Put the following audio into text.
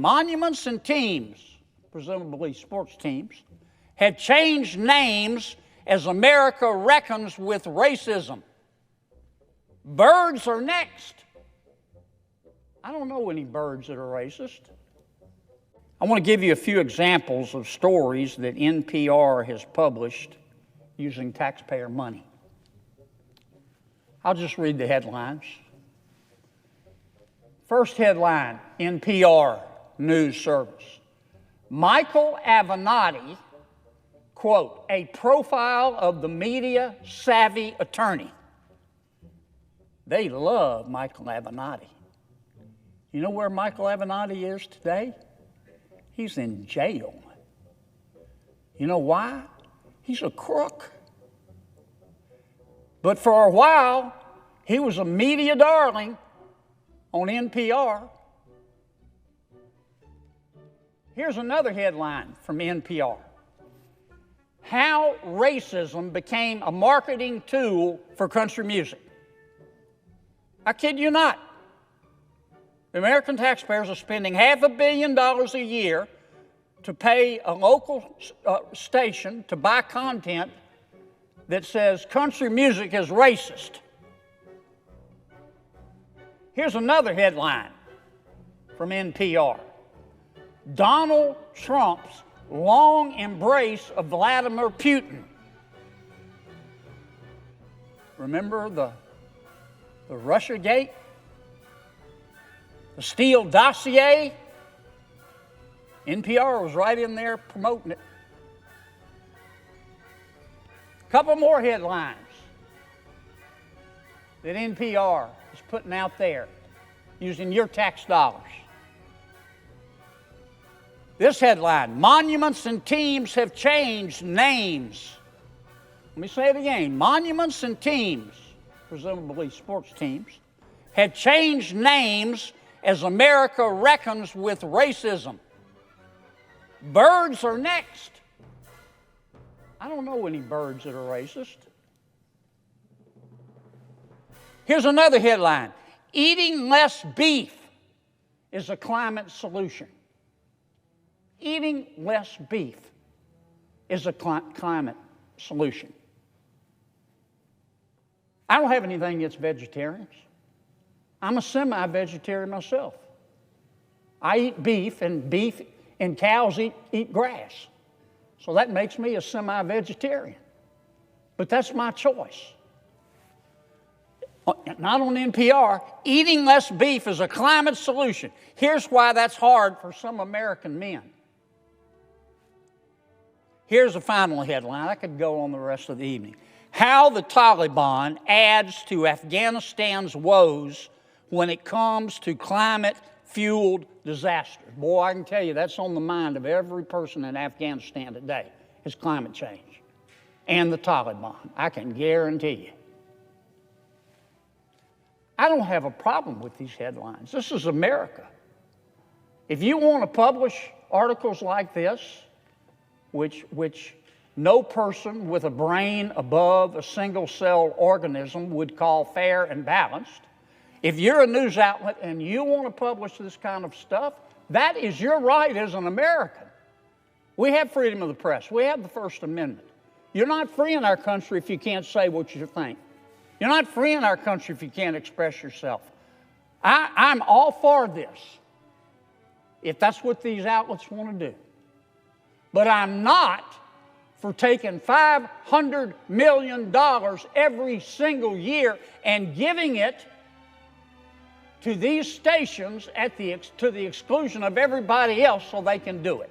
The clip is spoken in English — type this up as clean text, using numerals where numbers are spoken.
Monuments and teams, presumably sports teams, have changed names as America reckons with racism. Birds are next. I don't know any birds that are racist. I want to give you a few examples of stories that NPR has published using taxpayer money. I'll just read the headlines. First headline, NPR News Service. Michael Avenatti, quote, a profile of the media-savvy attorney. They love Michael Avenatti. You know where Michael Avenatti is today? He's in jail. You know why? He's a crook. But for a while, he was a media darling on NPR. Here's another headline from NPR. How racism became a marketing tool for country music. I kid you not. The American taxpayers are spending $500 million a year to pay a local station to buy content that says country music is racist. Here's another headline from NPR. Donald Trump's long embrace of Vladimir Putin. Remember the Russiagate? The Steele dossier? NPR was right in there promoting it. A couple more headlines that NPR is putting out there using your tax dollars. This headline, monuments and teams have changed names. Let me say it again. Monuments and teams, presumably sports teams, have changed names as America reckons with racism. Birds are next. I don't know any birds that are racist. Here's another headline. Eating less beef is a climate solution. Eating less beef is a climate solution. I don't have anything against vegetarians. I'm a semi-vegetarian myself. I eat beef and cows eat grass. So that makes me a semi-vegetarian. But that's my choice. Not on NPR. Eating less beef is a climate solution. Here's why that's hard for some American men. Here's a final headline. I could go on the rest of the evening. How the Taliban adds to Afghanistan's woes when it comes to climate-fueled disasters. Boy, I can tell you that's on the mind of every person in Afghanistan today, is climate change and the Taliban. I can guarantee you. I don't have a problem with these headlines. This is America. If you want to publish articles like this, which no person with a brain above a single-cell organism would call fair and balanced, if you're a news outlet and you want to publish this kind of stuff, that is your right as an American. We have freedom of the press. We have the First Amendment. You're not free in our country if you can't say what you think. You're not free in our country if you can't express yourself. I'm all for this, if that's what these outlets want to do. But I'm not for taking $500 million every single year and giving it to these stations to the exclusion of everybody else so they can do it.